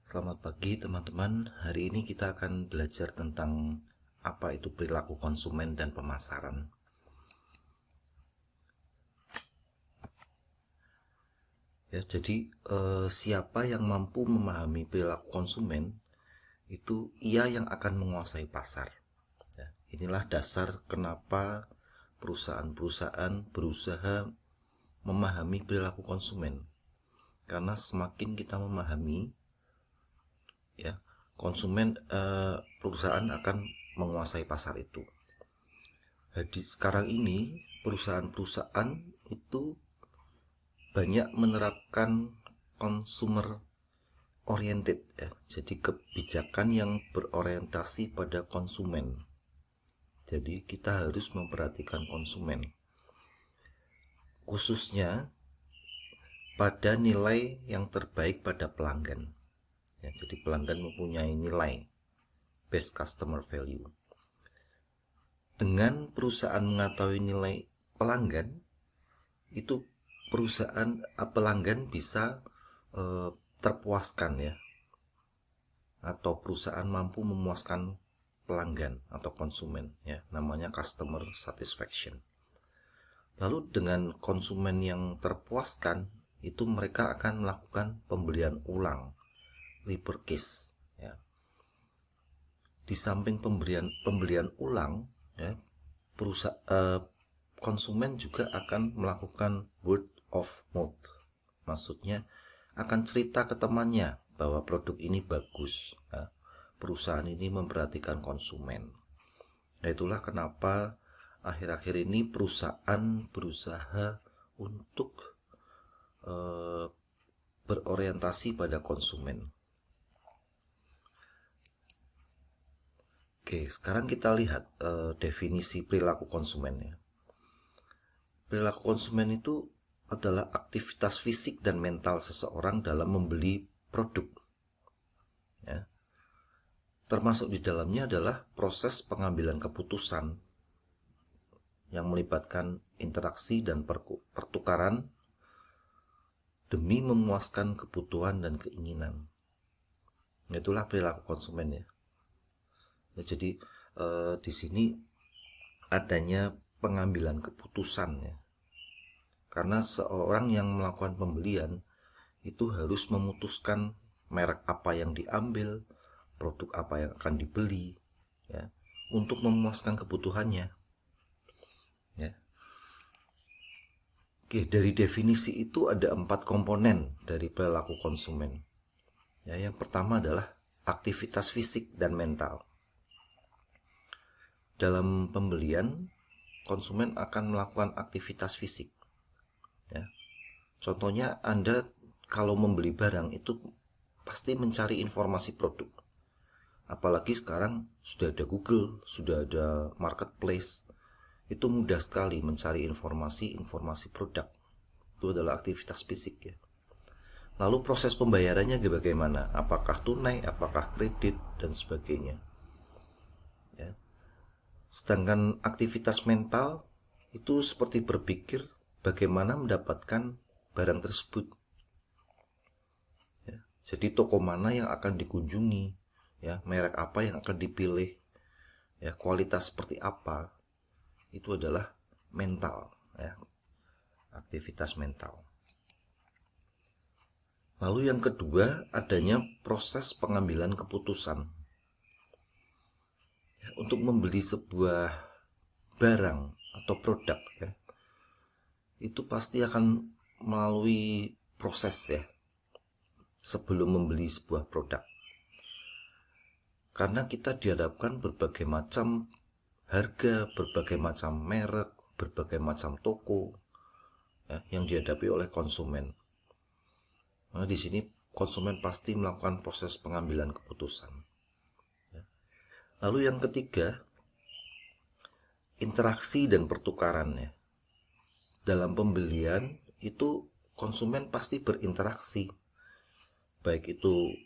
Selamat pagi teman-teman. Hari ini kita akan belajar tentang apa itu perilaku konsumen dan pemasaran. Ya, jadi siapa yang mampu memahami perilaku konsumen itu ia yang akan menguasai pasar. Ya, inilah dasar kenapa perusahaan-perusahaan berusaha memahami perilaku konsumen. Karena semakin kita memahami, ya, konsumen perusahaan akan menguasai pasar itu. Jadi sekarang ini perusahaan-perusahaan itu banyak menerapkan consumer oriented, ya. Jadi kebijakan yang berorientasi pada konsumen. Jadi kita harus memperhatikan konsumen. Khususnya pada nilai yang terbaik pada pelanggan. Ya, jadi pelanggan mempunyai nilai best customer value. Dengan perusahaan mengetahui nilai pelanggan, itu pelanggan bisa terpuaskan, ya, atau perusahaan mampu memuaskan pelanggan atau konsumen, ya, namanya customer satisfaction. Lalu dengan konsumen yang terpuaskan itu mereka akan melakukan pembelian ulang, repurchase, ya. Di samping pembelian ulang, ya, konsumen juga akan melakukan word of mouth. Maksudnya akan cerita ke temannya bahwa produk ini bagus, ya. Perusahaan ini memperhatikan konsumen. Nah, itulah kenapa akhir-akhir ini perusahaan berusaha untuk berorientasi pada konsumen. Oke, sekarang kita lihat definisi perilaku konsumen, ya. Perilaku konsumen itu adalah aktivitas fisik dan mental seseorang dalam membeli produk, ya. Termasuk di dalamnya adalah proses pengambilan keputusan yang melibatkan interaksi dan pertukaran demi memuaskan kebutuhan dan keinginan. Itulah perilaku konsumen, ya. Jadi di sini adanya pengambilan keputusan, ya. Karena seorang yang melakukan pembelian itu harus memutuskan merek apa yang diambil, produk apa yang akan dibeli, ya, untuk memuaskan kebutuhannya, ya. Oke, dari definisi itu ada 4 komponen dari perilaku konsumen. Ya, yang pertama adalah aktivitas fisik dan mental. Dalam pembelian, konsumen akan melakukan aktivitas fisik, ya. Contohnya Anda kalau membeli barang itu pasti mencari informasi produk. Apalagi sekarang sudah ada Google, sudah ada marketplace. Itu mudah sekali mencari informasi produk. Itu adalah aktivitas fisik, ya. Lalu proses pembayarannya bagaimana? Apakah tunai, apakah kredit, dan sebagainya, ya. Sedangkan aktivitas mental itu seperti berpikir bagaimana mendapatkan barang tersebut, ya. Jadi toko mana yang akan dikunjungi, ya, merek apa yang akan dipilih, ya, kualitas seperti apa, itu adalah mental, ya, aktivitas mental. Lalu yang kedua adanya proses pengambilan keputusan, ya, untuk membeli sebuah barang atau produk, ya, itu pasti akan melalui proses, ya, sebelum membeli sebuah produk. Karena kita dihadapkan berbagai macam harga, berbagai macam merek, berbagai macam toko, ya, yang dihadapi oleh konsumen. Nah, di sini konsumen pasti melakukan proses pengambilan keputusan, ya. Lalu yang ketiga, interaksi dan pertukarannya. Dalam pembelian itu konsumen pasti berinteraksi, baik itu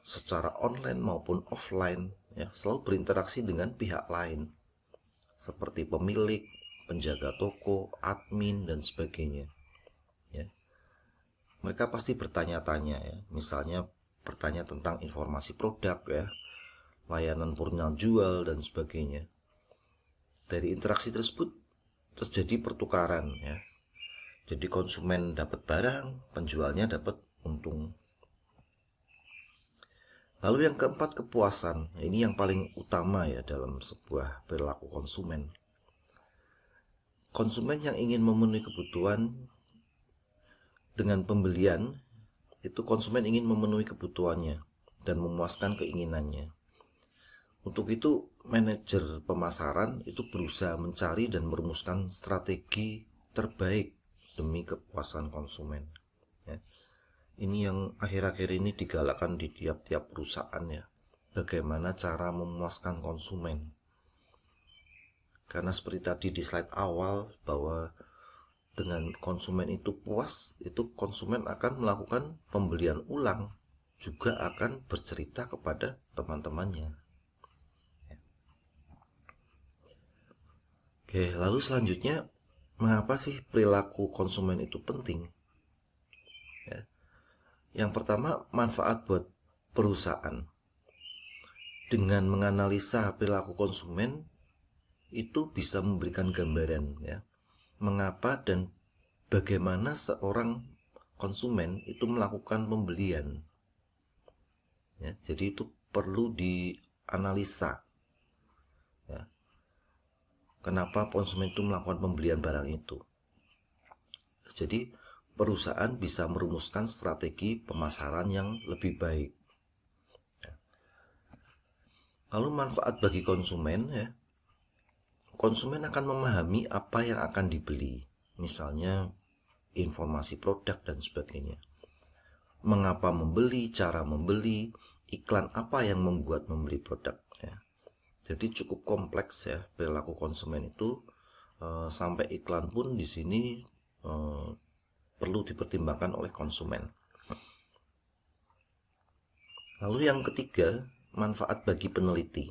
secara online maupun offline, ya, selalu berinteraksi dengan pihak lain seperti pemilik, penjaga toko, admin, dan sebagainya, ya. Mereka pasti bertanya-tanya, ya, misalnya bertanya tentang informasi produk ya, layanan purna jual dan sebagainya. Dari interaksi tersebut terjadi pertukaran ya. Jadi konsumen dapat barang, penjualnya dapat untung. Lalu yang keempat, kepuasan. Ini yang paling utama ya dalam sebuah perilaku konsumen. Konsumen yang ingin memenuhi kebutuhan dengan pembelian, itu konsumen ingin memenuhi kebutuhannya dan memuaskan keinginannya. Untuk itu, manajer pemasaran itu berusaha mencari dan merumuskan strategi terbaik demi kepuasan konsumen. Ya. Ini yang akhir-akhir ini digalakkan di tiap-tiap perusahaan ya. Bagaimana cara memuaskan konsumen. Karena seperti tadi di slide awal bahwa dengan konsumen itu puas, itu konsumen akan melakukan pembelian ulang, juga akan bercerita kepada teman-temannya. Oke, lalu selanjutnya, mengapa sih perilaku konsumen itu penting? Ya. Yang pertama, manfaat buat perusahaan. Dengan menganalisa perilaku konsumen, itu bisa memberikan gambaran ya, mengapa dan bagaimana seorang konsumen itu melakukan pembelian. Ya, jadi itu perlu dianalisa. Ya. Kenapa konsumen itu melakukan pembelian barang itu? Jadi perusahaan bisa merumuskan strategi pemasaran yang lebih baik. Lalu manfaat bagi konsumen ya. Konsumen akan memahami apa yang akan dibeli. Misalnya informasi produk dan sebagainya. Mengapa membeli, cara membeli, iklan apa yang membuat membeli produk ya. Jadi cukup kompleks ya perilaku konsumen itu, sampai iklan pun di sini perlu dipertimbangkan oleh konsumen. Lalu yang ketiga, manfaat bagi peneliti.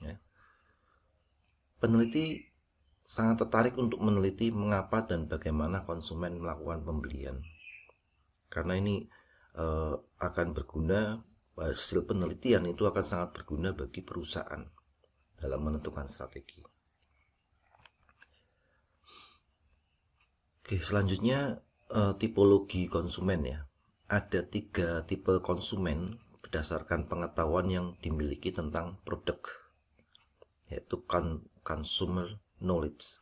Ya. Peneliti sangat tertarik untuk meneliti mengapa dan bagaimana konsumen melakukan pembelian. Karena ini akan berguna, hasil penelitian itu akan sangat berguna bagi perusahaan dalam menentukan strategi. Oke, selanjutnya tipologi konsumen ya. Ada 3 tipe konsumen berdasarkan pengetahuan yang dimiliki tentang produk, yaitu consumer knowledge,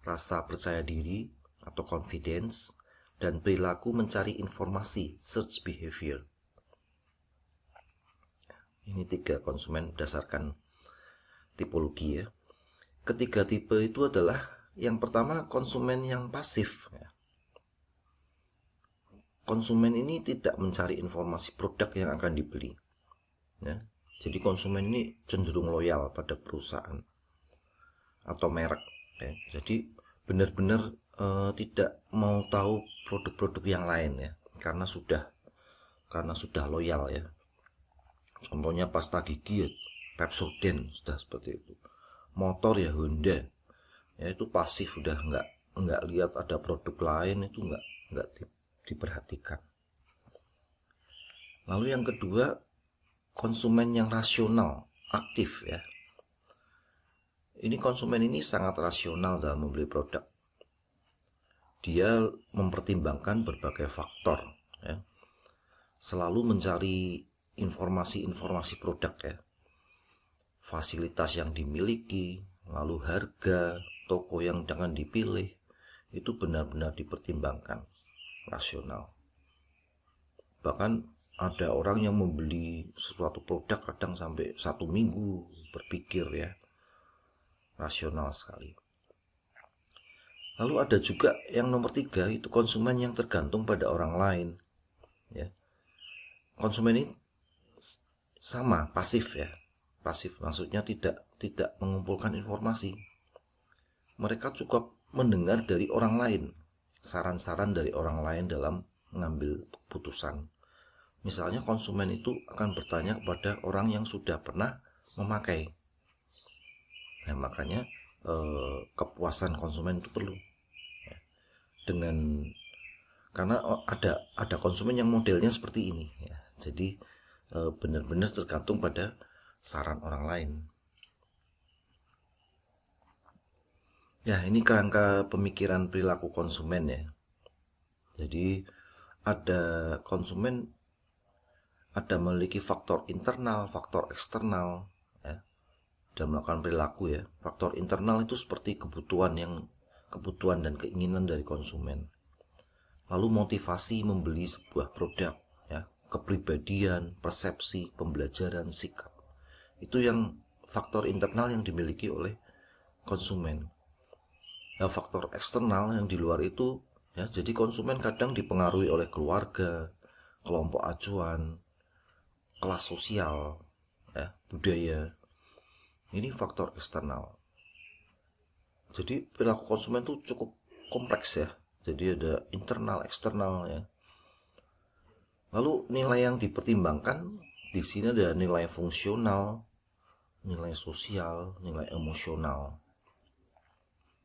rasa percaya diri atau confidence, dan perilaku mencari informasi, search behavior. Ini 3 konsumen berdasarkan tipologi ya. Ketiga tipe itu adalah, yang pertama konsumen yang pasif ya. Konsumen ini tidak mencari informasi produk yang akan dibeli ya. Jadi konsumen ini cenderung loyal pada perusahaan atau merek ya. Jadi benar-benar tidak mau tahu produk-produk yang lain ya, karena sudah loyal ya. Contohnya pasta gigi ya Pepsodent, sudah seperti itu. Motor ya Honda ya, itu pasif, udah nggak lihat ada produk lain, itu nggak diperhatikan. Lalu yang kedua, konsumen yang rasional, aktif ya. Ini konsumen ini sangat rasional dalam membeli produk. Dia mempertimbangkan berbagai faktor ya. Selalu mencari informasi-informasi produk ya. Fasilitas yang dimiliki, lalu harga, toko yang jangan dipilih, itu benar-benar dipertimbangkan, rasional. Bahkan ada orang yang membeli suatu produk kadang sampai 1 minggu berpikir ya, rasional sekali. Lalu ada juga yang nomor 3, itu konsumen yang tergantung pada orang lain ya. Konsumen ini sama, pasif ya. Pasif maksudnya tidak mengumpulkan informasi. Mereka cukup mendengar dari orang lain, saran-saran dari orang lain dalam mengambil keputusan. Misalnya konsumen itu akan bertanya kepada orang yang sudah pernah memakai. Nah, makanya kepuasan konsumen itu perlu. Karena ada konsumen yang modelnya seperti ini ya. Jadi benar-benar tergantung pada saran orang lain. Ya, ini kerangka pemikiran perilaku konsumen ya. Jadi ada konsumen ada memiliki faktor internal, faktor eksternal ya, dan melakukan perilaku ya. Faktor internal itu seperti kebutuhan dan keinginan dari konsumen. Lalu motivasi membeli sebuah produk ya, kepribadian, persepsi, pembelajaran, sikap. Itu yang faktor internal yang dimiliki oleh konsumen. Nah, faktor eksternal yang di luar itu ya, jadi konsumen kadang dipengaruhi oleh keluarga, kelompok acuan, kelas sosial, ya, budaya. Ini faktor eksternal. Jadi perilaku konsumen itu cukup kompleks ya. Jadi ada internal, eksternal ya. Lalu nilai yang dipertimbangkan di sini ada nilai fungsional, nilai sosial, nilai emosional.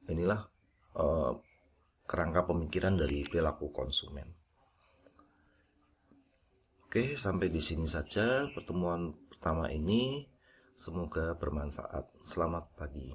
Inilah kerangka pemikiran dari perilaku konsumen. Oke, sampai di sini saja pertemuan pertama ini. Semoga bermanfaat. Selamat pagi.